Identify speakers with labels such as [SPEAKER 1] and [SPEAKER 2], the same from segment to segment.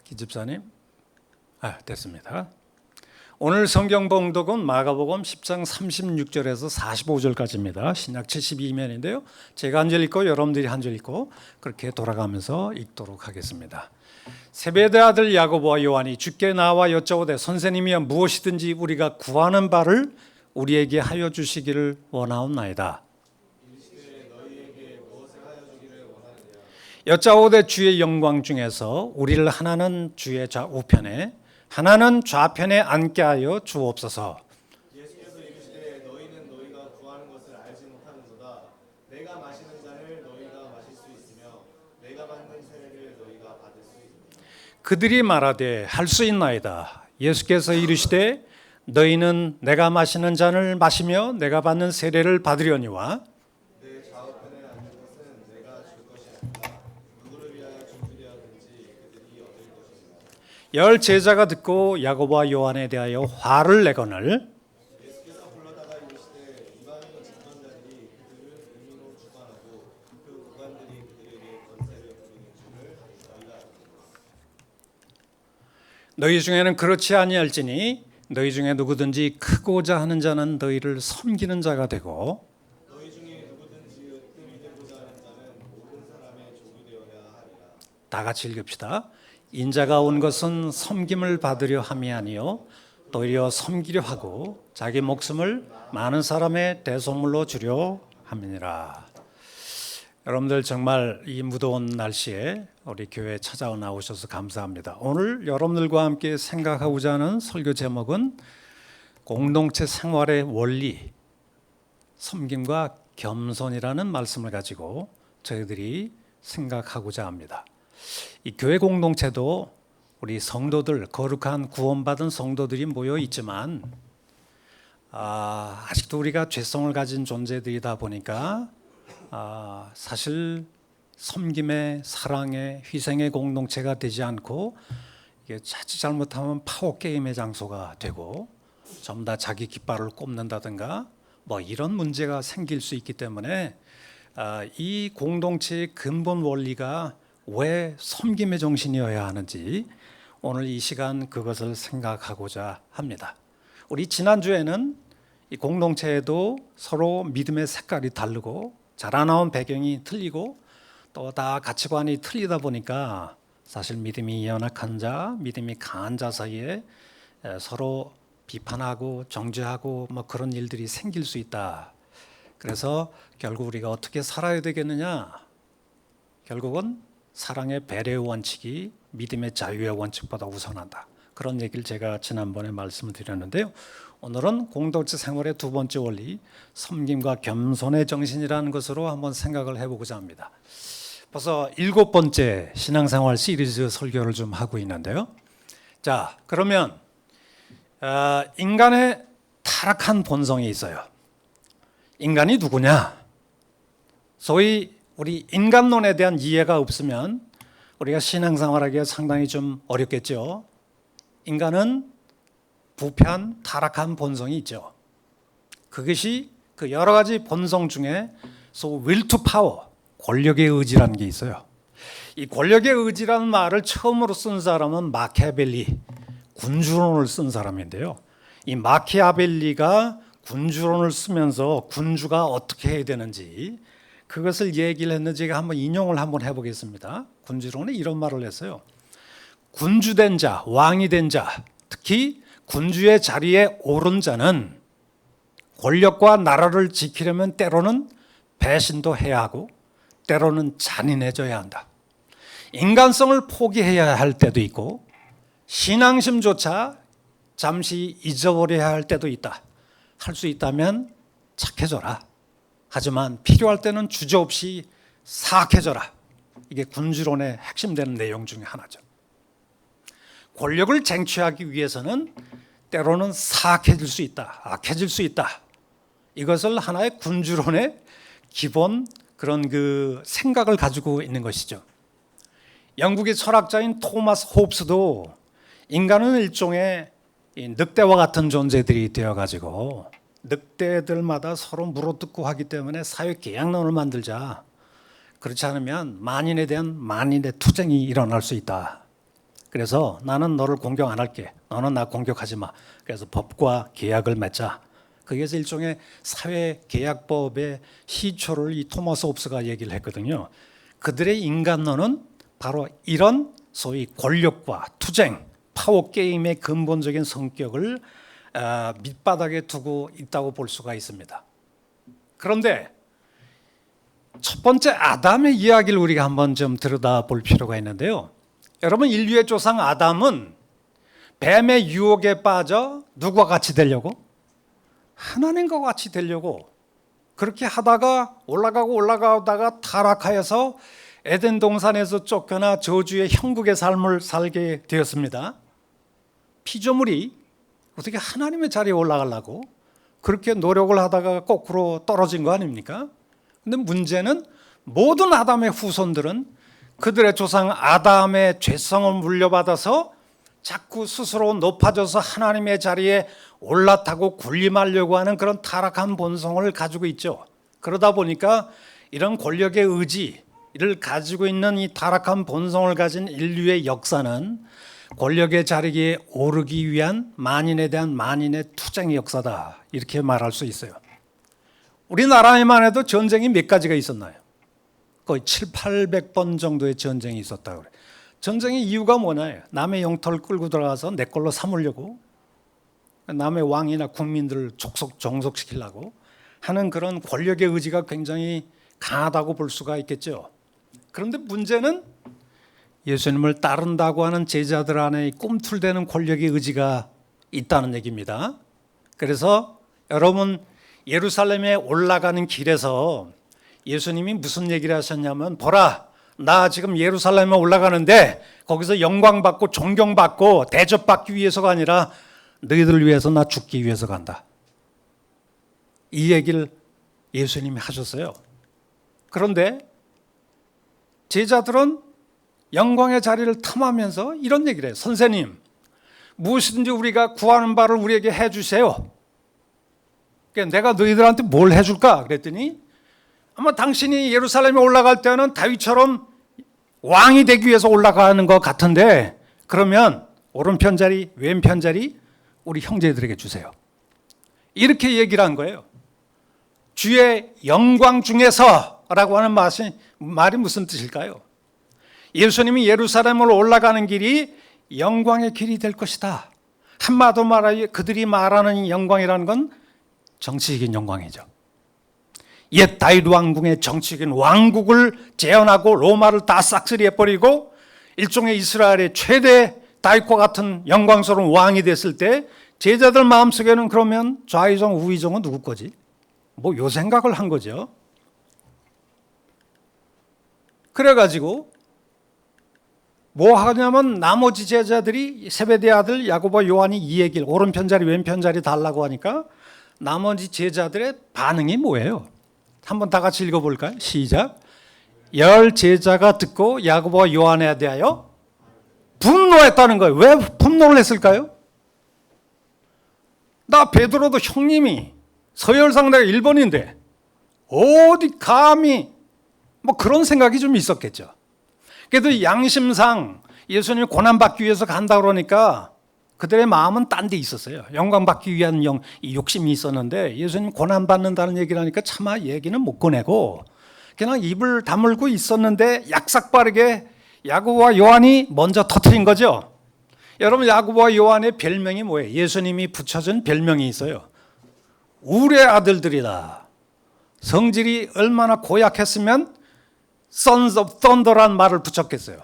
[SPEAKER 1] 기집사님, 됐습니다. 오늘 성경 봉독은 마가복음 10장 36절에서 45절까지입니다. 신약 72면인데요. 제가 한 절 읽고 여러분들이 한 절 읽고 그렇게 돌아가면서 읽도록 하겠습니다. 세베대 아들 야고보와 요한이 주께 나와 여쭤오되 선생님이여 무엇이든지 우리가 구하는 바를 우리에게 하여 주시기를 원하옵나이다. 여짜오되 주의 영광 중에서 우리를 하나는 주의 우편에 하나는 좌편에 앉게 하여 주옵소서.
[SPEAKER 2] 예수께서 이르시되 너희는 너희가 구하는 것을 알지 못하는도다. 내가 마시는 잔을 너희가 마실 수 있으며 내가 받는 세례를 너희가 받을 수 있느니라.
[SPEAKER 1] 그들이 말하되 할 수 있나이다. 예수께서 이르시되 너희는 내가 마시는 잔을 마시며 내가 받는 세례를 받으려니와
[SPEAKER 2] 내 좌우편에 앉는 것은 내가 줄 것이 아니다. 누구를 위하여 준비되어 든지 그들이 얻을 것이니라.
[SPEAKER 1] 열 제자가 듣고 야고보와 요한에 대하여 화를 내거늘
[SPEAKER 2] 예수께서 불러다가 이르시되 이방인 집권자들이 그들을 의미로 주관하고 그 구관들이 그들에게 권세를 부리는 줄을 너희가 알고
[SPEAKER 1] 너희 중에는 그렇지 아니할지니 너희 중에 누구든지 크고자 하는 자는 너희를 섬기는 자가 되고
[SPEAKER 2] 너희 중에 누구든지 으뜸이 되고자 하는 자는 모든 사람의 종이 되어야 하리라.
[SPEAKER 1] 다 같이 읽읍시다. 인자가 온 것은 섬김을 받으려 함이 아니요 오히려 섬기려 하고 자기 목숨을 많은 사람의 대속물로 주려 함이니라. 여러분들 정말 이 무더운 날씨에 우리 교회에 찾아와 나오셔서 감사합니다. 오늘 여러분들과 함께 생각하고자 하는 설교 제목은 공동체 생활의 원리, 섬김과 겸손이라는 말씀을 가지고 저희들이 생각하고자 합니다. 이 교회 공동체도 우리 성도들, 거룩한 구원받은 성도들이 모여 있지만 아직도 우리가 죄성을 가진 존재들이다 보니까 사실 섬김의, 사랑의, 희생의 공동체가 되지 않고 이게 자칫 잘못하면 파워 게임의 장소가 되고 전부 다 자기 깃발을 꼽는다든가 뭐 이런 문제가 생길 수 있기 때문에 이 공동체의 근본 원리가 왜 섬김의 정신이어야 하는지 오늘 이 시간 그것을 생각하고자 합니다. 우리 지난주에는 이 공동체에도 서로 믿음의 색깔이 다르고 자라나온 배경이 틀리고 또 다 가치관이 틀리다 보니까 사실 믿음이 연약한 자, 믿음이 강한 자 사이에 서로 비판하고 정죄하고 뭐 그런 일들이 생길 수 있다. 그래서 결국 우리가 어떻게 살아야 되겠느냐? 결국은 사랑의 배려의 원칙이 믿음의 자유의 원칙보다 우선한다. 그런 얘기를 제가 지난번에 말씀을 드렸는데요. 오늘은 공동체 생활의 두 번째 원리, 섬김과 겸손의 정신이라는 것으로 한번 생각을 해보고자 합니다. 벌써 7번째 신앙생활 시리즈 설교를 좀 하고 있는데요. 자, 그러면 인간의 타락한 본성이 있어요. 인간이 누구냐? 소위 우리 인간론에 대한 이해가 없으면 우리가 신앙생활하기가 상당히 좀 어렵겠죠. 인간은 부패한 타락한 본성이 있죠. 그것이 그 여러 가지 본성 중에 will to power, 권력의 의지라는 게 있어요. 이 권력의 의지라는 말을 처음으로 쓴 사람은 마키아벨리, 군주론을 쓴 사람인데요. 이 마키아벨리가 군주론을 쓰면서 군주가 어떻게 해야 되는지 그것을 얘기를 했는지 제가 한번 인용을 한번 해보겠습니다. 군주론에 이런 말을 했어요. 군주된 자, 왕이 된 자, 특히 군주의 자리에 오른 자는 권력과 나라를 지키려면 때로는 배신도 해야 하고 때로는 잔인해져야 한다. 인간성을 포기해야 할 때도 있고 신앙심조차 잠시 잊어버려야 할 때도 있다. 할 수 있다면 착해져라. 하지만 필요할 때는 주저없이 사악해져라. 이게 군주론의 핵심되는 내용 중에 하나죠. 권력을 쟁취하기 위해서는 때로는 사악해질 수 있다. 악해질 수 있다. 이것을 하나의 군주론의 기본 그런 그 생각을 가지고 있는 것이죠. 영국의 철학자인 토마스 홉스도 인간은 일종의 늑대와 같은 존재들이 되어가지고 늑대들마다 서로 물어뜯고 하기 때문에 사회계약론을 만들자. 그렇지 않으면 만인에 대한 만인의 투쟁이 일어날 수 있다. 그래서 나는 너를 공격 안 할게. 너는 나 공격하지 마. 그래서 법과 계약을 맺자. 그게서 일종의 사회계약법의 시초를 이 토마스 홉스가 얘기를 했거든요. 그들의 인간론은 바로 이런 소위 권력과 투쟁, 파워게임의 근본적인 성격을 밑바닥에 두고 있다고 볼 수가 있습니다. 그런데 첫 번째 아담의 이야기를 우리가 한번 좀 들여다볼 필요가 있는데요. 여러분, 인류의 조상 아담은 뱀의 유혹에 빠져 누구와 같이 되려고? 하나님과 같이 되려고 그렇게 하다가 올라가다가 타락하여서 에덴 동산에서 쫓겨나 저주의 형국의 삶을 살게 되었습니다. 피조물이 어떻게 하나님의 자리에 올라가려고 그렇게 노력을 하다가 거꾸로 떨어진 거 아닙니까? 근데 문제는 모든 아담의 후손들은 그들의 조상 아담의 죄성을 물려받아서 자꾸 스스로 높아져서 하나님의 자리에 올라타고 군림하려고 하는 그런 타락한 본성을 가지고 있죠. 그러다 보니까 이런 권력의 의지를 가지고 있는 이 타락한 본성을 가진 인류의 역사는 권력의 자리에 오르기 위한 만인에 대한 만인의 투쟁의 역사다, 이렇게 말할 수 있어요. 우리나라에만 해도 전쟁이 몇 가지가 있었나요? 거의 700~800번 정도의 전쟁이 있었다고 그래요. 전쟁의 이유가 뭐냐요? 남의 영토를 끌고 들어가서 내 걸로 삼으려고, 남의 왕이나 국민들을 종속시키려고 하는 그런 권력의 의지가 굉장히 강하다고 볼 수가 있겠죠. 그런데 문제는 예수님을 따른다고 하는 제자들 안에 꿈틀대는 권력의 의지가 있다는 얘기입니다. 그래서 여러분, 예루살렘에 올라가는 길에서 예수님이 무슨 얘기를 하셨냐면, 보라, 나 지금 예루살렘에 올라가는데 거기서 영광받고 존경받고 대접받기 위해서가 아니라 너희들을 위해서 나 죽기 위해서 간다. 이 얘기를 예수님이 하셨어요. 그런데 제자들은 영광의 자리를 탐하면서 이런 얘기를 해요. 선생님, 무엇이든지 우리가 구하는 바를 우리에게 해주세요. 그러니까 내가 너희들한테 뭘 해줄까? 그랬더니 아마 당신이 예루살렘에 올라갈 때는 다윗처럼 왕이 되기 위해서 올라가는 것 같은데, 그러면 오른편 자리, 왼편 자리 우리 형제들에게 주세요. 이렇게 얘기를 한 거예요. 주의 영광 중에서라고 하는 말이 무슨 뜻일까요? 예수님이 예루살렘으로 올라가는 길이 영광의 길이 될 것이다. 한마디로 말하여 그들이 말하는 영광이라는 건 정치적인 영광이죠. 옛 다윗 왕궁의 정치적인 왕국을 재현하고 로마를 다 싹쓸이해버리고 일종의 이스라엘의 최대 다윗과 같은 영광스러운 왕이 됐을 때 제자들 마음속에는 그러면 좌의정 우의정은 누구 거지? 뭐 요 생각을 한 거죠. 그래가지고 뭐 하냐면 나머지 제자들이 세베대 아들 야고보 요한이 이 얘기를 오른편 자리 왼편 자리 달라고 하니까 나머지 제자들의 반응이 뭐예요? 한번 다 같이 읽어볼까요? 시작. 열 제자가 듣고 야고보와 요한에 대하여 분노했다는 거예요. 왜 분노를 했을까요? 나 베드로도 형님이 서열상 내가 1번인데 어디 감히 뭐 그런 생각이 좀 있었겠죠. 그래도 양심상 예수님이 고난받기 위해서 간다 그러니까 그들의 마음은 딴 데 있었어요. 영광받기 위한 이 욕심이 있었는데 예수님 고난받는다는 얘기를 하니까 차마 얘기는 못 꺼내고 그냥 입을 다물고 있었는데 약삭빠르게 야고보와 요한이 먼저 터뜨린 거죠. 여러분, 야고보와 요한의 별명이 뭐예요? 예수님이 붙여준 별명이 있어요. 우리의 아들들이다. 성질이 얼마나 고약했으면 Sons of Thunder라는 말을 붙였겠어요.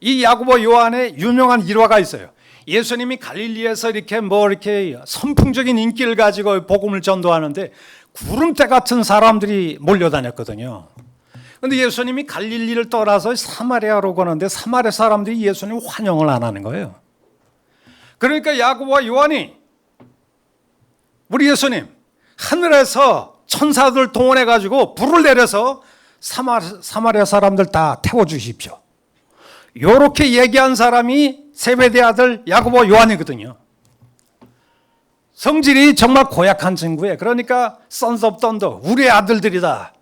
[SPEAKER 1] 이 야고보 요한의 유명한 일화가 있어요. 예수님이 갈릴리에서 이렇게 선풍적인 인기를 가지고 복음을 전도하는데 구름대 같은 사람들이 몰려다녔거든요. 그런데 예수님이 갈릴리를 떠나서 사마리아로 가는데 사마리아 사람들이 예수님을 환영을 안 하는 거예요. 그러니까 야고보와 요한이 우리 예수님 하늘에서 천사들 동원해 가지고 불을 내려서 사마리아 사람들 다 태워주십시오. 이렇게 얘기한 사람이 세베대 아들 야고보 요한이거든요. 성질이 정말 고약한 친구예요. 그러니까 Sons of Thunder, 우리의 아들들이다.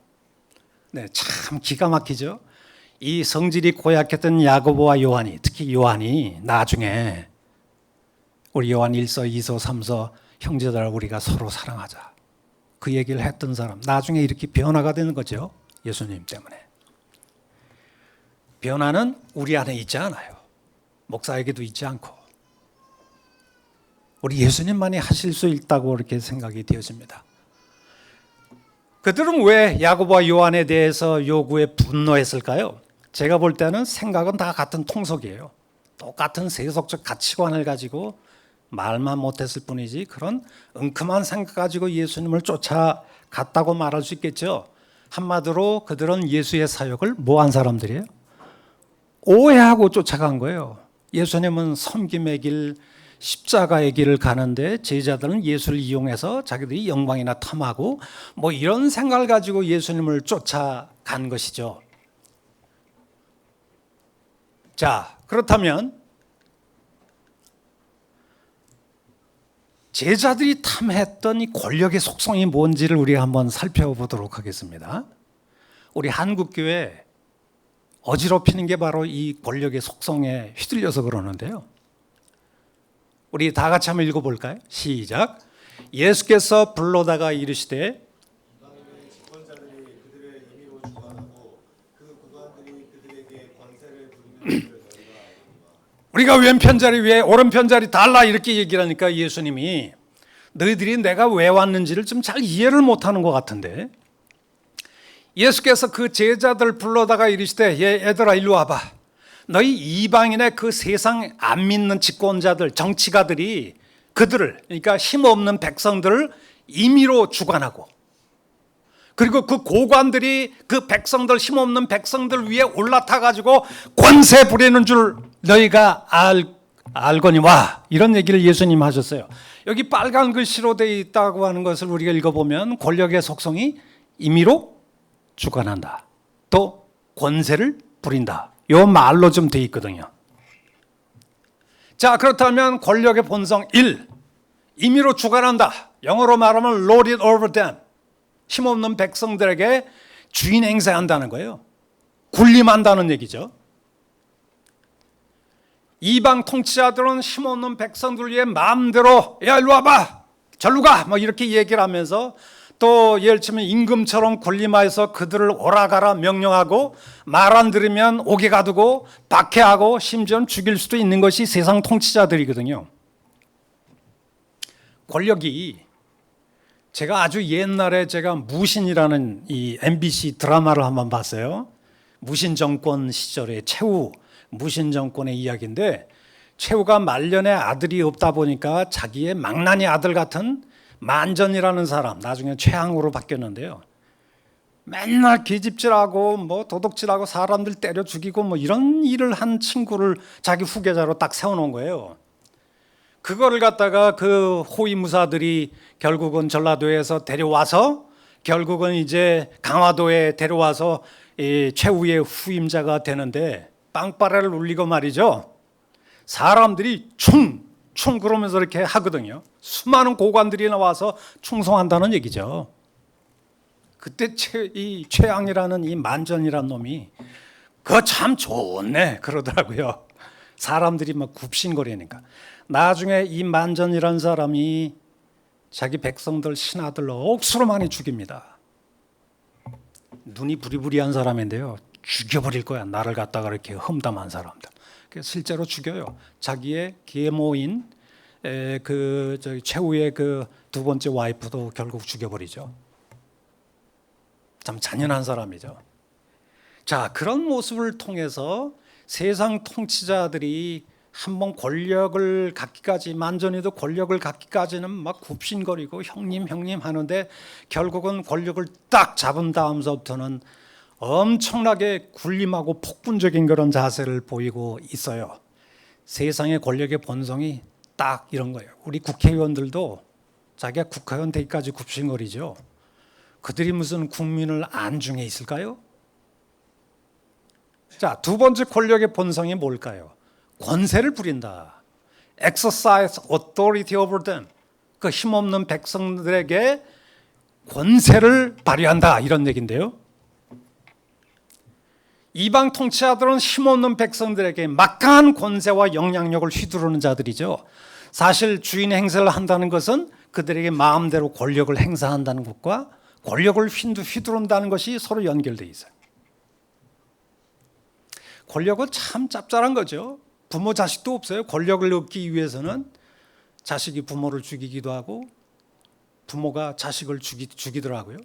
[SPEAKER 1] 네, 참 기가 막히죠. 이 성질이 고약했던 야고보와 요한이, 특히 요한이 나중에 우리 요한 1서, 2서, 3서 형제들 우리가 서로 사랑하자. 그 얘기를 했던 사람 나중에 이렇게 변화가 되는 거죠. 예수님 때문에. 변화는 우리 안에 있지 않아요. 목사에게도 있지 않고 우리 예수님만이 하실 수 있다고 그렇게 생각이 되어집니다. 그들은 왜 야고보와 요한에 대해서 요구에 분노했을까요? 제가 볼 때는 생각은 다 같은 통속이에요. 똑같은 세속적 가치관을 가지고 말만 못했을 뿐이지 그런 은큼한 생각 가지고 예수님을 쫓아갔다고 말할 수 있겠죠. 한마디로 그들은 예수의 사역을 뭐한 사람들이에요? 오해하고 쫓아간 거예요. 예수님은 섬김의 길, 십자가의 길을 가는데 제자들은 예수를 이용해서 자기들이 영광이나 탐하고 뭐 이런 생각을 가지고 예수님을 쫓아간 것이죠. 자, 그렇다면 제자들이 탐했던 이 권력의 속성이 뭔지를 우리가 한번 살펴보도록 하겠습니다. 우리 한국교회 어지럽히는 게 바로 이 권력의 속성에 휘둘려서 그러는데요. 우리 다 같이 한번 읽어볼까요? 시작. 예수께서 불러다가 이르시되
[SPEAKER 2] 이방인의 집권자들이 그들의 임의로 주관하고 그 국왕들이 그들에게 권세를 부리는 것을 너희가 알거니와.
[SPEAKER 1] 우리가 왼편 자리 위에 오른편 자리 달라 이렇게 얘기를 하니까 예수님이 너희들이 내가 왜 왔는지를 좀 잘 이해를 못하는 것 같은데 예수께서 그 제자들 불러다가 이르시되 얘들아 일로 와봐. 너희 이방인의 그 세상 안 믿는 집권자들 정치가들이 그들을 그러니까 힘없는 백성들을 임의로 주관하고 그리고 그 고관들이 그 백성들 힘없는 백성들 위에 올라타 가지고 권세 부리는 줄 너희가 알거니와 이런 얘기를 예수님 하셨어요. 여기 빨간 글씨로 되어 있다고 하는 것을 우리가 읽어보면 권력의 속성이 임의로 주관한다. 또 권세를 부린다. 요 말로 좀 되어 있거든요. 자, 그렇다면 권력의 본성 1. 임의로 주관한다. 영어로 말하면 lord it over them. 힘없는 백성들에게 주인 행세한다는 거예요. 군림한다는 얘기죠. 이방 통치자들은 힘없는 백성들 위해 마음대로 야 일로 와봐 절로 가 뭐 이렇게 얘기를 하면서 또 예를 들면 임금처럼 군림하여서 그들을 오라가라 명령하고 말 안 들으면 옥에 가두고 박해하고 심지어는 죽일 수도 있는 것이 세상 통치자들이거든요. 권력이 제가 아주 옛날에 제가 무신이라는 이 MBC 드라마를 한번 봤어요. 무신 정권 시절의 최후 무신 정권의 이야기인데 최후가 말년에 아들이 없다 보니까 자기의 망나니 아들 같은 만전이라는 사람 나중에 최항으로 바뀌었는데요. 맨날 계집질하고 뭐 도둑질하고 사람들 때려 죽이고 뭐 이런 일을 한 친구를 자기 후계자로 딱 세워놓은 거예요. 그거를 갖다가 그 호위무사들이 결국은 전라도에서 데려와서 결국은 이제 강화도에 데려와서 이 최후의 후임자가 되는데 빵빠레를 울리고 말이죠. 사람들이 충 그러면서 이렇게 하거든요. 수많은 고관들이 나와서 충성한다는 얘기죠. 그때 이 최양이라는 이 만전이라는 놈이 그거 참 좋네 그러더라고요. 사람들이 막 굽신거리니까. 나중에 이 만전이라는 사람이 자기 백성들 신하들 억수로 많이 죽입니다. 눈이 부리부리한 사람인데요. 죽여버릴 거야. 나를 갖다가 이렇게 험담한 사람들. 실제로 죽여요. 자기의 계모인 그 최후의 그 두 번째 와이프도 결국 죽여버리죠. 참 잔인한 사람이죠. 자, 그런 모습을 통해서 세상 통치자들이 한번 권력을 갖기까지 만전에도 권력을 갖기까지는 막 굽신거리고 형님 하는데 결국은 권력을 딱 잡은 다음서부터는 엄청나게 군림하고 폭군적인 그런 자세를 보이고 있어요. 세상의 권력의 본성이 딱 이런 거예요. 우리 국회의원들도 자기가 국회의원 되기까지 굽신거리죠. 그들이 무슨 국민을 안중에 있을까요? 자, 두 번째 권력의 본성이 뭘까요? 권세를 부린다. Exercise authority over them. 그 힘없는 백성들에게 권세를 발휘한다 이런 얘기인데요. 이방 통치자들은 힘없는 백성들에게 막강한 권세와 영향력을 휘두르는 자들이죠. 사실 주인 행세를 한다는 것은 그들에게 마음대로 권력을 행사한다는 것과 권력을 휘두른다는 것이 서로 연결되어 있어요. 권력은 참 짭짤한 거죠. 부모 자식도 없어요. 권력을 얻기 위해서는 자식이 부모를 죽이기도 하고 부모가 자식을 죽이더라고요.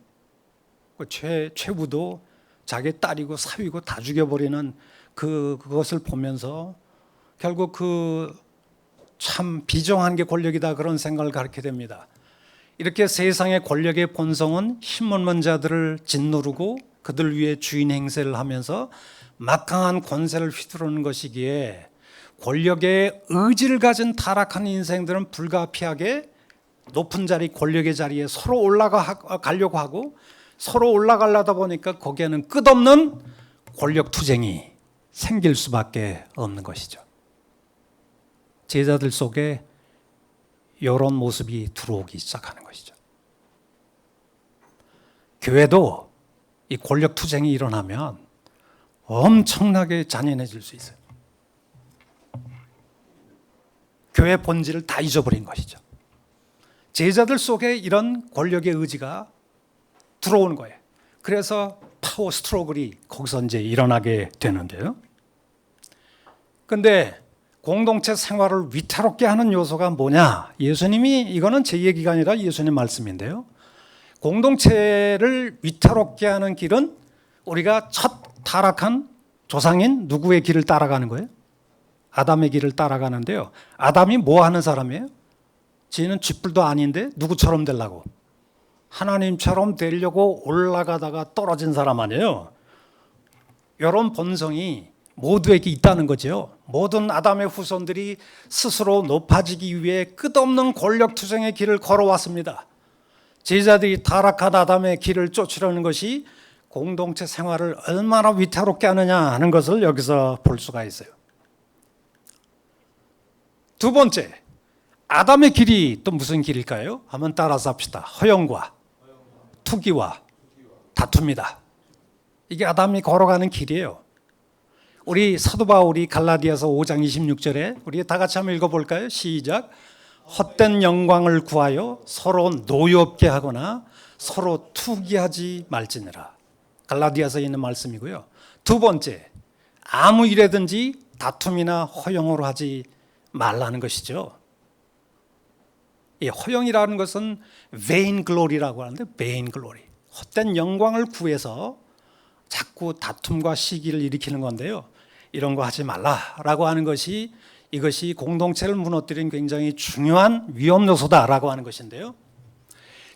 [SPEAKER 1] 최후도 자기 딸이고 사위고 다 죽여버리는 그것을 보면서 결국 참 비정한 게 권력이다 그런 생각을 갖게 됩니다. 이렇게 세상의 권력의 본성은 힘없는 자들을 짓누르고 그들 위해 주인 행세를 하면서 막강한 권세를 휘두르는 것이기에 권력의 의지를 가진 타락한 인생들은 불가피하게 높은 자리, 권력의 자리에 서로 올라가려고 하고 서로 올라가려다 보니까 거기에는 끝없는 권력 투쟁이 생길 수밖에 없는 것이죠. 제자들 속에 이런 모습이 들어오기 시작하는 것이죠. 교회도 이 권력 투쟁이 일어나면 엄청나게 잔인해질 수 있어요. 교회 본질을 다 잊어버린 것이죠. 제자들 속에 이런 권력의 의지가 들어오는 거예요. 그래서 파워 스트러글이 거기서 이제 일어나게 되는데요. 근데 공동체 생활을 위태롭게 하는 요소가 뭐냐? 예수님이, 이거는 제 얘기가 아니라 예수님 말씀인데요. 공동체를 위태롭게 하는 길은 우리가 첫 타락한 조상인 누구의 길을 따라가는 거예요? 아담의 길을 따라가는데요. 아담이 뭐 하는 사람이에요? 지는 쥐뿔도 아닌데 누구처럼 되려고? 하나님처럼 되려고 올라가다가 떨어진 사람 아니에요. 이런 본성이 모두에게 있다는 거죠. 모든 아담의 후손들이 스스로 높아지기 위해 끝없는 권력 투쟁의 길을 걸어왔습니다. 제자들이 타락한 아담의 길을 쫓으려는 것이 공동체 생활을 얼마나 위태롭게 하느냐 하는 것을 여기서 볼 수가 있어요. 두 번째, 아담의 길이 또 무슨 길일까요? 한번 따라서 합시다. 허영과 투기와 다툼이다. 이게 아담이 걸어가는 길이에요. 우리 사도 바울이 갈라디아서 5장 26절에 우리 다 같이 한번 읽어볼까요? 시작. 헛된 영광을 구하여 서로 노엽게 하거나 서로 투기하지 말지니라. 갈라디아서에 있는 말씀이고요. 두 번째, 아무 일에든지 다툼이나 허영으로 하지 말라는 것이죠. 이 허영이라는 것은 vain glory라고 하는데 vain glory, 헛된 영광을 구해서 자꾸 다툼과 시기를 일으키는 건데요. 이런 거 하지 말라라고 하는 것이 이것이 공동체를 무너뜨리는 굉장히 중요한 위험 요소다라고 하는 것인데요.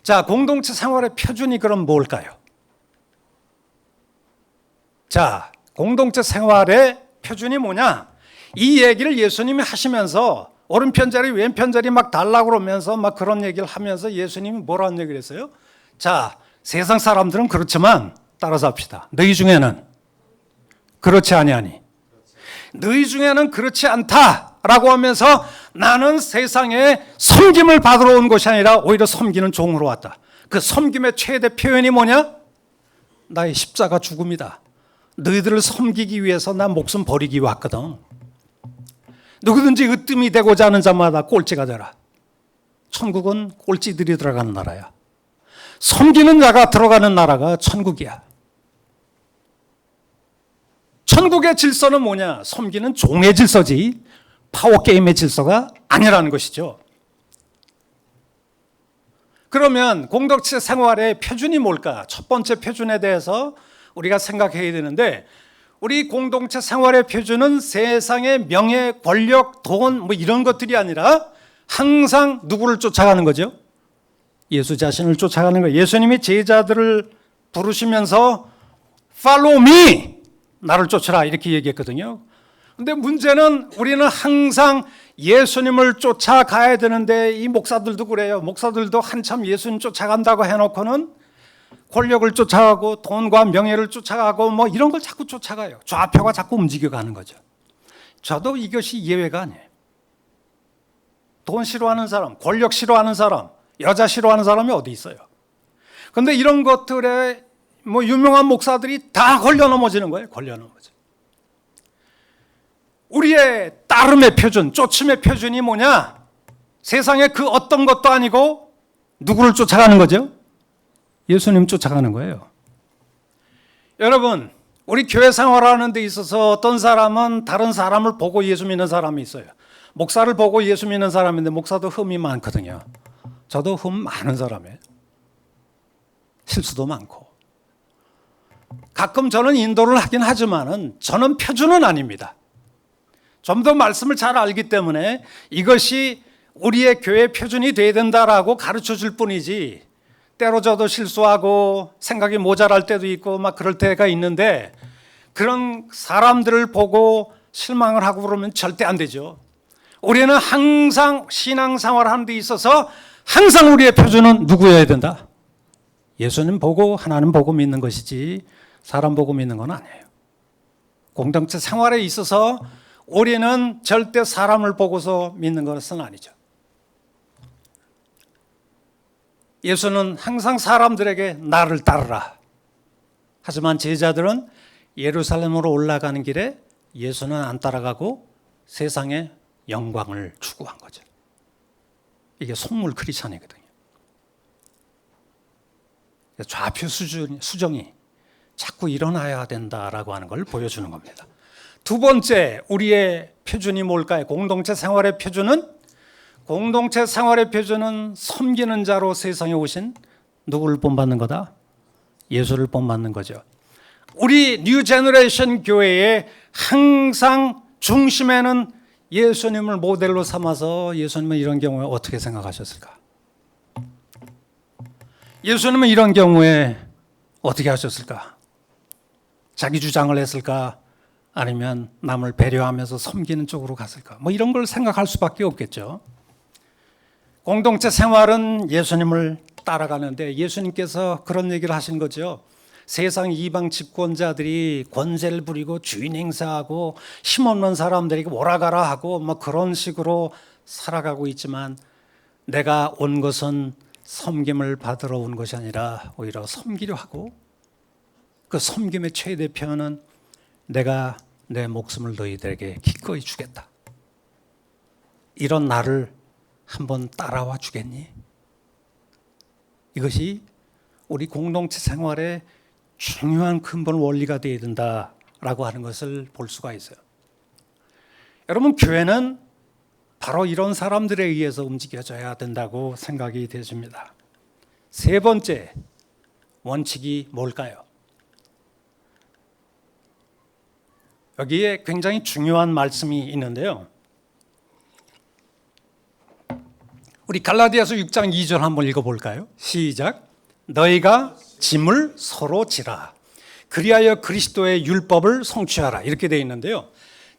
[SPEAKER 1] 자, 공동체 생활의 표준이 그럼 뭘까요? 자, 공동체 생활의 표준이 뭐냐? 이 얘기를 예수님이 하시면서 오른편 자리 왼편 자리 막 달라고 그러면서 막 그런 얘기를 하면서 예수님이 뭐라는 얘기를 했어요? 자, 세상 사람들은 그렇지만 따라서 합시다. 너희 중에는 그렇지 아니하니, 너희 중에는 그렇지 않다라고 하면서 나는 세상에 섬김을 받으러 온 것이 아니라 오히려 섬기는 종으로 왔다. 그 섬김의 최대 표현이 뭐냐? 나의 십자가 죽음이다. 너희들을 섬기기 위해서 난 목숨 버리기 왔거든. 누구든지 으뜸이 되고자 하는 자마다 꼴찌가 되라. 천국은 꼴찌들이 들어가는 나라야. 섬기는 자가 들어가는 나라가 천국이야. 천국의 질서는 뭐냐? 섬기는 종의 질서지 파워게임의 질서가 아니라는 것이죠. 그러면 공동체 생활의 표준이 뭘까? 첫 번째 표준에 대해서 우리가 생각해야 되는데, 우리 공동체 생활의 표준은 세상의 명예, 권력, 돈 뭐 이런 것들이 아니라 항상 누구를 쫓아가는 거죠? 예수 자신을 쫓아가는 거예요. 예수님이 제자들을 부르시면서 Follow me! 나를 쫓아라 이렇게 얘기했거든요. 근데 문제는 우리는 항상 예수님을 쫓아가야 되는데 이 목사들도 그래요. 목사들도 한참 예수님 쫓아간다고 해놓고는 권력을 쫓아가고 돈과 명예를 쫓아가고 뭐 이런 걸 자꾸 쫓아가요. 좌표가 자꾸 움직여가는 거죠. 저도 이것이 예외가 아니에요. 돈 싫어하는 사람, 권력 싫어하는 사람, 여자 싫어하는 사람이 어디 있어요? 그런데 이런 것들에 뭐 유명한 목사들이 다 걸려 넘어지는 거예요. 걸려 넘어져. 우리의 따름의 표준, 쫓음의 표준이 뭐냐? 세상에 그 어떤 것도 아니고 누구를 쫓아가는 거죠? 예수님 쫓아가는 거예요. 여러분, 우리 교회 생활하는 데 있어서 어떤 사람은 다른 사람을 보고 예수 믿는 사람이 있어요. 목사를 보고 예수 믿는 사람인데 목사도 흠이 많거든요. 저도 흠 많은 사람이에요. 실수도 많고. 가끔 저는 인도를 하긴 하지만은 저는 표준은 아닙니다. 좀 더 말씀을 잘 알기 때문에 이것이 우리의 교회 표준이 돼야 된다라고 가르쳐 줄 뿐이지, 때로 저도 실수하고 생각이 모자랄 때도 있고 막 그럴 때가 있는데, 그런 사람들을 보고 실망을 하고 그러면 절대 안 되죠. 우리는 항상 신앙생활 하는 데 있어서 항상 우리의 표준은 누구여야 된다? 예수님 보고 하나님 보고 믿는 것이지 사람 보고 믿는 건 아니에요. 공동체 생활에 있어서 우리는 절대 사람을 보고서 믿는 것은 아니죠. 예수는 항상 사람들에게 나를 따르라. 하지만 제자들은 예루살렘으로 올라가는 길에 예수는 안 따라가고 세상의 영광을 추구한 거죠. 이게 속물 크리스천이거든요. 좌표 수정이 자꾸 일어나야 된다라고 하는 걸 보여주는 겁니다. 두 번째, 우리의 표준이 뭘까요? 공동체 생활의 표준은 섬기는 자로 세상에 오신 누구를 본받는 거다? 예수를 본받는 거죠. 우리 뉴 제너레이션 교회의 항상 중심에는 예수님을 모델로 삼아서, 예수님은 이런 경우에 어떻게 생각하셨을까? 예수님은 이런 경우에 어떻게 하셨을까? 자기 주장을 했을까? 아니면 남을 배려하면서 섬기는 쪽으로 갔을까? 뭐 이런 걸 생각할 수밖에 없겠죠. 공동체 생활은 예수님을 따라가는데 예수님께서 그런 얘기를 하신 거죠. 세상 이방 집권자들이 권세를 부리고 주인 행사하고 힘없는 사람들에게 몰아가라 하고 뭐 그런 식으로 살아가고 있지만, 내가 온 것은 섬김을 받으러 온 것이 아니라 오히려 섬기려 하고, 그 섬김의 최대 표현은 내가 내 목숨을 너희들에게 기꺼이 주겠다. 이런 나를 한번 따라와 주겠니? 이것이 우리 공동체 생활의 중요한 근본 원리가 되어야 된다라고 하는 것을 볼 수가 있어요. 여러분, 교회는 바로 이런 사람들에 의해서 움직여져야 된다고 생각이 되십니다. 세 번째 원칙이 뭘까요? 여기에 굉장히 중요한 말씀이 있는데요. 우리 갈라디아서 6장 2절 한번 읽어볼까요? 시작. 너희가 짐을 서로 지라. 그리하여 그리스도의 율법을 성취하라. 이렇게 되어 있는데요.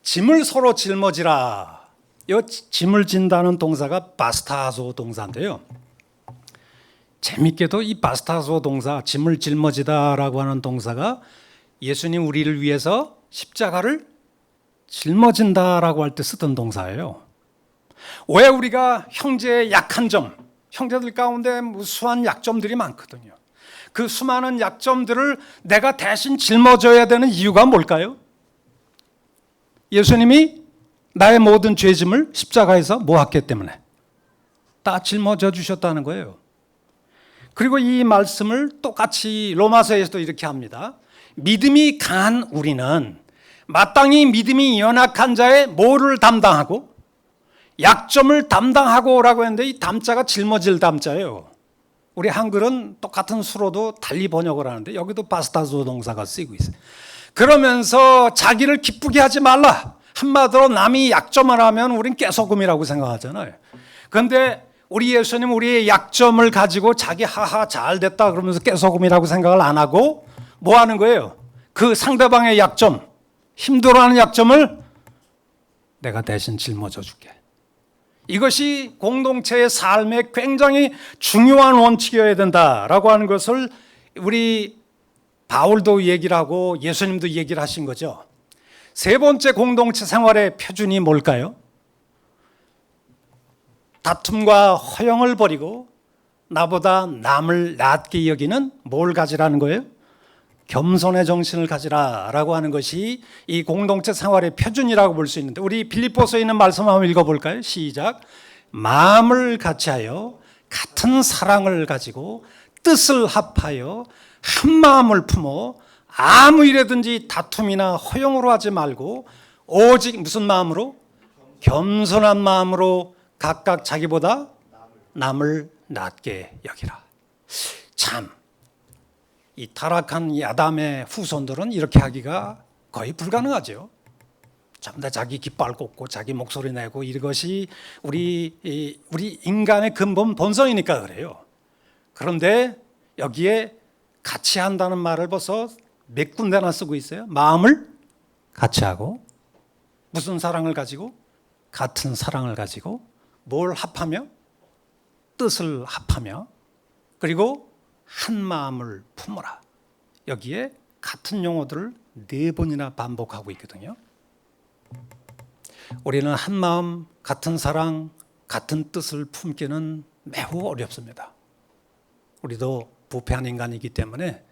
[SPEAKER 1] 짐을 서로 짊어지라. 이 짐을 진다는 동사가 바스타소 동사인데요. 재밌게도 이 바스타소 동사, 짐을 짊어지다라고 하는 동사가 예수님 우리를 위해서 십자가를 짊어진다라고 할 때 쓰던 동사예요. 왜 우리가 형제의 약한 점, 형제들 가운데 무수한 약점들이 많거든요. 그 수많은 약점들을 내가 대신 짊어져야 되는 이유가 뭘까요? 예수님이 나의 모든 죄짐을 십자가에서 모았기 때문에 다 짊어져 주셨다는 거예요. 그리고 이 말씀을 똑같이 로마서에서도 이렇게 합니다. 믿음이 강한 우리는 마땅히 믿음이 연약한 자의 뭐를 담당하고 약점을 담당하고라고 했는데, 이 담자가 짊어질 담자예요. 우리 한글은 똑같은 수로도 달리 번역을 하는데 여기도 바스타소 동사가 쓰이고 있어요. 그러면서 자기를 기쁘게 하지 말라. 한마디로 남이 약점을 하면 우린 깨소금이라고 생각하잖아요. 그런데 우리 예수님 우리의 약점을 가지고 자기 하하 잘 됐다 그러면서 깨소금이라고 생각을 안 하고 뭐 하는 거예요? 그 상대방의 약점, 힘들어하는 약점을 내가 대신 짊어져 줄게. 이것이 공동체의 삶에 굉장히 중요한 원칙이어야 된다라고 하는 것을 우리 바울도 얘기를 하고 예수님도 얘기를 하신 거죠. 세 번째 공동체 생활의 표준이 뭘까요? 다툼과 허영을 버리고 나보다 남을 낮게 여기는 뭘 가지라는 거예요? 겸손의 정신을 가지라라고 하는 것이 이 공동체 생활의 표준이라고 볼 수 있는데, 우리 빌립보서에 있는 말씀 한번 읽어볼까요? 시작. 마음을 같이하여 같은 사랑을 가지고 뜻을 합하여 한 마음을 품어 아무 일에든지 다툼이나 허용으로 하지 말고 오직 무슨 마음으로? 겸손한 마음으로 각각 자기보다 남을 낮게 여기라. 참, 이 타락한 이 아담의 후손들은 이렇게 하기가 거의 불가능하죠. 전부 다 자기 깃발 꽂고 자기 목소리 내고 이것이 우리 인간의 근본 본성이니까 그래요. 그런데 여기에 같이 한다는 말을 벌써 몇 군데나 쓰고 있어요. 마음을 같이 하고, 무슨 사랑을 가지고? 같은 사랑을 가지고, 뭘 합하며? 뜻을 합하며, 그리고 한 마음을 품어라. 여기에 같은 용어들을 4번이나 반복하고 있거든요. 우리는 한 마음, 같은 사랑, 같은 뜻을 품기는 매우 어렵습니다. 우리도 부패한 인간이기 때문에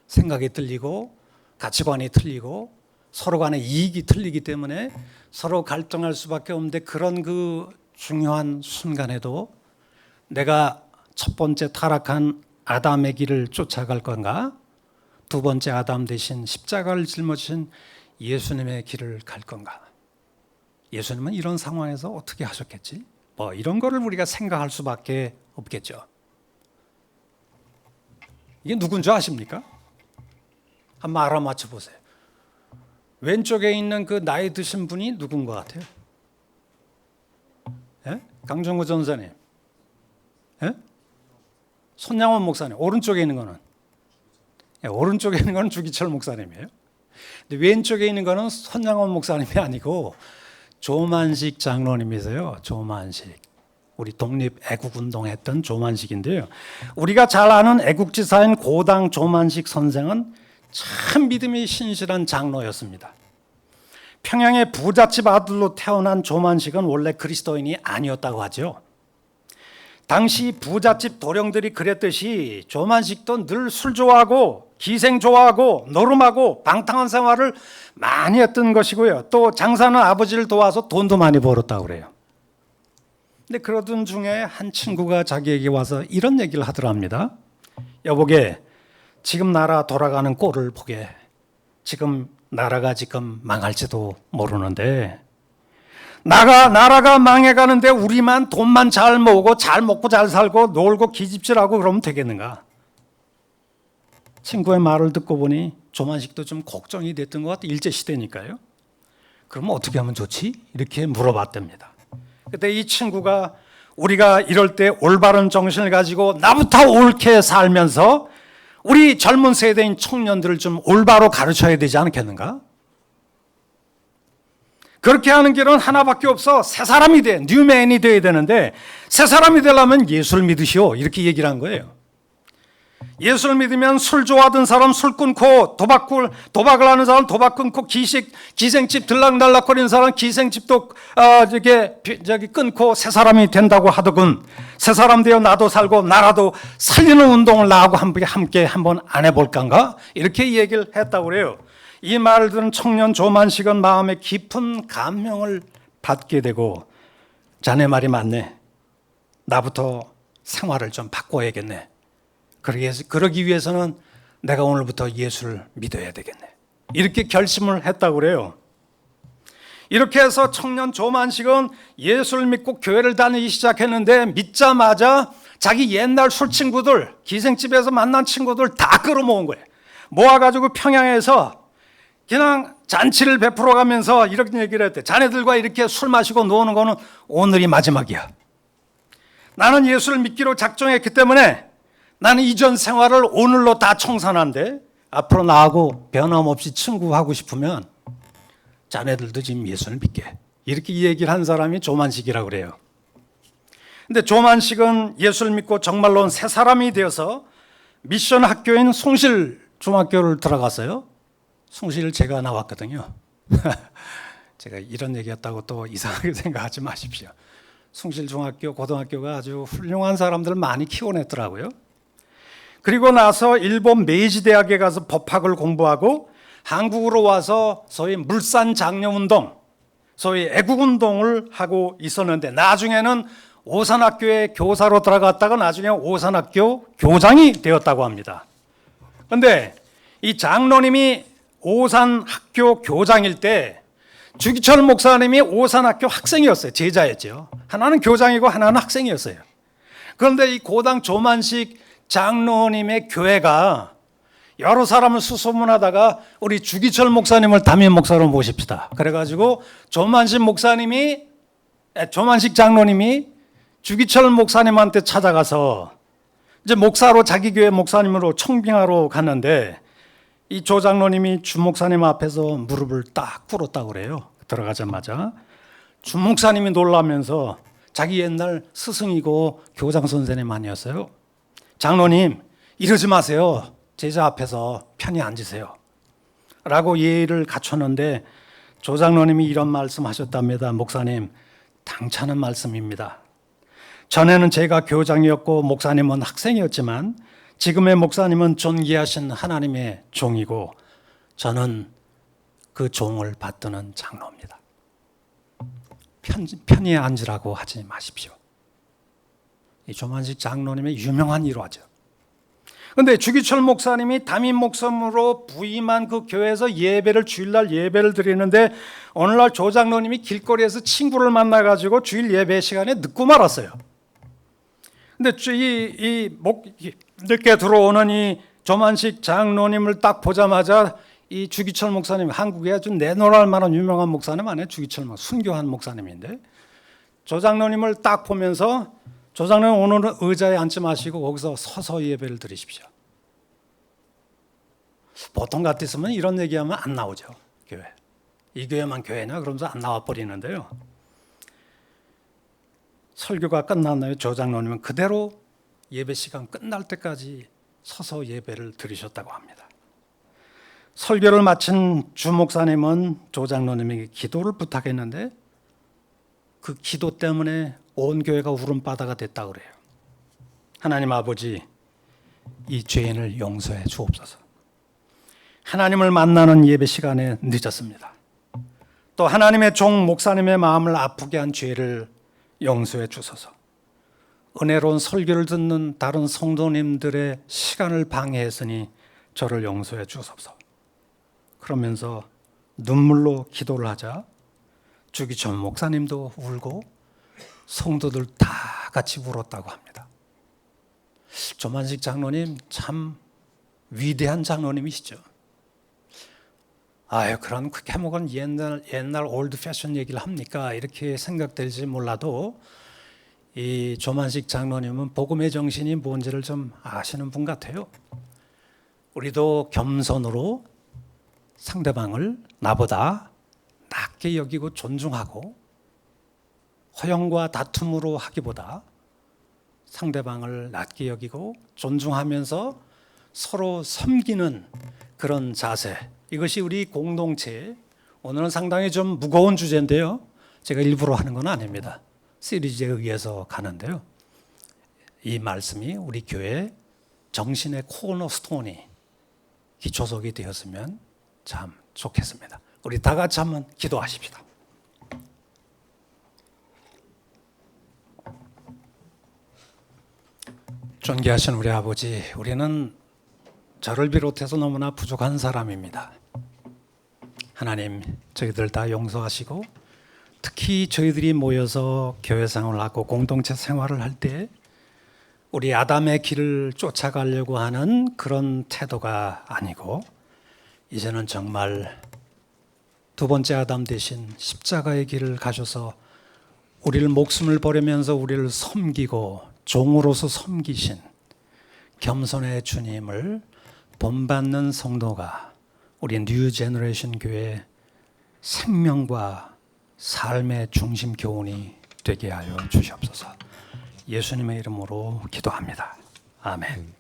[SPEAKER 1] 생각이 틀리고 가치관이 틀리고 서로 간의 이익이 틀리기 때문에 서로 갈등할 수밖에 없는데, 그런 그 중요한 순간에도 내가 첫 번째 타락한 아담의 길을 쫓아갈 건가? 두 번째 아담 대신 십자가를 짊어지신 예수님의 길을 갈 건가? 예수님은 이런 상황에서 어떻게 하셨겠지? 이런 거를 우리가 생각할 수밖에 없겠죠. 이게 누군지 아십니까? 한번 알아맞혀 보세요. 왼쪽에 있는 그 나이 드신 분이 누군 것 같아요? 예? 강정구 전사님. 예? 손양원 목사님. 오른쪽에 있는 거는? 예, 오른쪽에 있는 거는 주기철 목사님이에요. 근데 왼쪽에 있는 거는 손양원 목사님이 아니고 조만식 장로님이세요. 조만식. 우리 독립 애국운동 했던 조만식인데요. 우리가 잘 아는 애국지사인 고당 조만식 선생은 참 믿음이 신실한 장로였습니다. 평양의 부잣집 아들로 태어난 조만식은 원래 그리스도인이 아니었다고 하죠. 당시 부잣집 도령들이 그랬듯이 조만식도 늘 술 좋아하고 기생 좋아하고 노름하고 방탕한 생활을 많이 했던 것이고요. 또 장사는 아버지를 도와서 돈도 많이 벌었다고 그래요. 근데 그러던 중에 한 친구가 자기에게 와서 이런 얘기를 하더랍니다. 여보게, 지금 나라 돌아가는 꼴을 보게. 지금 나라가 지금 망할지도 모르는데, 나라가 망해가는데 우리만 돈만 잘 모으고 잘 먹고 잘 살고 놀고 기집질하고 그러면 되겠는가? 친구의 말을 듣고 보니 조만식도 좀 걱정이 됐던 것 같아. 일제시대니까요. 그럼 어떻게 하면 좋지? 이렇게 물어봤답니다. 그때 이 친구가 우리가 이럴 때 올바른 정신을 가지고 나부터 옳게 살면서 우리 젊은 세대인 청년들을 좀 올바로 가르쳐야 되지 않겠는가? 그렇게 하는 길은 하나밖에 없어. 새 사람이 돼. 뉴맨이 돼야 되는데, 새 사람이 되려면 예수를 믿으시오. 이렇게 얘기를 한 거예요. 예수를 믿으면 술 좋아하던 사람 술 끊고, 도박을 하는 사람 도박 끊고, 기생집 들락날락거리는 사람 기생집도 끊고 새 사람이 된다고 하더군. 새 사람 되어 나도 살고 나라도 살리는 운동을 나하고 함께 한번 안 해볼까인가? 이렇게 얘기를 했다고 그래요. 이 말을 들은 청년 조만식은 마음에 깊은 감명을 받게 되고, 자네 말이 맞네. 나부터 생활을 좀 바꿔야겠네. 그러기 위해서는 내가 오늘부터 예수를 믿어야 되겠네. 이렇게 결심을 했다고 그래요. 이렇게 해서 청년 조만식은 예수를 믿고 교회를 다니기 시작했는데, 믿자마자 자기 옛날 술 친구들, 기생집에서 만난 친구들 다 끌어모은 거예요. 모아가지고 평양에서 그냥 잔치를 베풀어 가면서 이렇게 얘기를 했대. 자네들과 이렇게 술 마시고 노는 거는 오늘이 마지막이야. 나는 예수를 믿기로 작정했기 때문에 나는 이전 생활을 오늘로 다 청산한데, 앞으로 나하고 변함없이 친구하고 싶으면 자네들도 지금 예수를 믿게. 이렇게 얘기를 한 사람이 조만식이라고 그래요. 근데 조만식은 예수를 믿고 정말로 새 사람이 되어서 미션 학교인 숭실 중학교를 들어갔어요. 숭실 제가 나왔거든요. 제가 이런 얘기했다고 또 이상하게 생각하지 마십시오. 숭실 중학교, 고등학교가 아주 훌륭한 사람들을 많이 키워냈더라고요. 그리고 나서 일본 메이지 대학에 가서 법학을 공부하고 한국으로 와서 소위 물산 장려 운동, 소위 애국 운동을 하고 있었는데 나중에는 오산학교에 교사로 들어갔다가 나중에 오산학교 교장이 되었다고 합니다. 그런데 이 장로님이 오산학교 교장일 때 주기철 목사님이 오산학교 학생이었어요. 제자였죠. 하나는 교장이고 하나는 학생이었어요. 그런데 이 고당 조만식 장로님의 교회가 여러 사람을 수소문하다가 우리 주기철 목사님을 담임 목사로 모십시다. 그래가지고 조만식 장로님이 주기철 목사님한테 찾아가서 이제 목사로 자기 교회 목사님으로 청빙하러 갔는데 이 조 장로님이 주 목사님 앞에서 무릎을 딱 꿇었다고 그래요. 들어가자마자 주 목사님이 놀라면서 자기 옛날 스승이고 교장 선생님 아니었어요. 장로님 이러지 마세요. 제자 앞에서 편히 앉으세요. 라고 예의를 갖췄는데 조 장로님이 이런 말씀하셨답니다. 목사님 당차는 말씀입니다. 전에는 제가 교장이었고 목사님은 학생이었지만 지금의 목사님은 존귀하신 하나님의 종이고 저는 그 종을 받드는 장로입니다. 편히 앉으라고 하지 마십시오. 이 조만식 장로님의 유명한 일화죠. 그런데 주기철 목사님이 담임 목사로 부임한 그 교회에서 주일날 예배를 드리는데 어느 날 조 장로님이 길거리에서 친구를 만나가지고 주일 예배 시간에 늦고 말았어요. 근데 늦게 들어오는 이 조만식 장로님을 딱 보자마자 이 주기철 목사님, 한국에 아주 내노랄 만한 유명한 목사님 아니에요. 주기철 순교한 목사님인데 조 장로님을 딱 보면서 조 장로님 오늘은 의자에 앉지 마시고 거기서 서서 예배를 드리십시오. 보통 같았으면 이런 얘기하면 안 나오죠. 교회. 이 교회만 교회냐 그러면서 안 나와 버리는데요. 설교가 끝났나요? 조 장로님은 그대로 예배 시간 끝날 때까지 서서 예배를 드리셨다고 합니다. 설교를 마친 주 목사님은 조 장로님에게 기도를 부탁했는데 그 기도 때문에 온 교회가 울음바다가 됐다고 그래요. 하나님 아버지, 이 죄인을 용서해 주옵소서. 하나님을 만나는 예배 시간에 늦었습니다. 또 하나님의 종 목사님의 마음을 아프게 한 죄를 용서해 주소서. 은혜로운 설교를 듣는 다른 성도님들의 시간을 방해했으니 저를 용서해 주옵소서. 그러면서 눈물로 기도를 하자 주기철 목사님도 울고 성도들 다 같이 울었다고 합니다. 조만식 장로님 참 위대한 장로님이시죠. 아유, 그런 그 해먹은 옛날 올드 패션 얘기를 합니까? 이렇게 생각될지 몰라도 이 조만식 장로님은 복음의 정신이 뭔지를 좀 아시는 분 같아요. 우리도 겸손으로 상대방을 나보다 낮게 여기고 존중하고 허영과 다툼으로 하기보다 상대방을 낮게 여기고 존중하면서 서로 섬기는 그런 자세, 이것이 우리 공동체, 오늘은 상당히 좀 무거운 주제인데요. 제가 일부러 하는 건 아닙니다. 시리즈에 의해서 가는데요. 이 말씀이 우리 교회 정신의 코너스톤이 기초석이 되었으면 참 좋겠습니다. 우리 다 같이 한번 기도하십시다. 존귀하신 우리 아버지, 우리는 저를 비롯해서 너무나 부족한 사람입니다. 하나님, 저희들 다 용서하시고 특히 저희들이 모여서 교회 생활을 하고 공동체 생활을 할 때 우리 아담의 길을 쫓아가려고 하는 그런 태도가 아니고 이제는 정말 두 번째 아담 대신 십자가의 길을 가셔서 우리를 목숨을 버리면서 우리를 섬기고 종으로서 섬기신 겸손의 주님을 본받는 성도가 우리 뉴 제너레이션 교회 생명과 삶의 중심 교훈이 되게 하여 주시옵소서. 예수님의 이름으로 기도합니다. 아멘.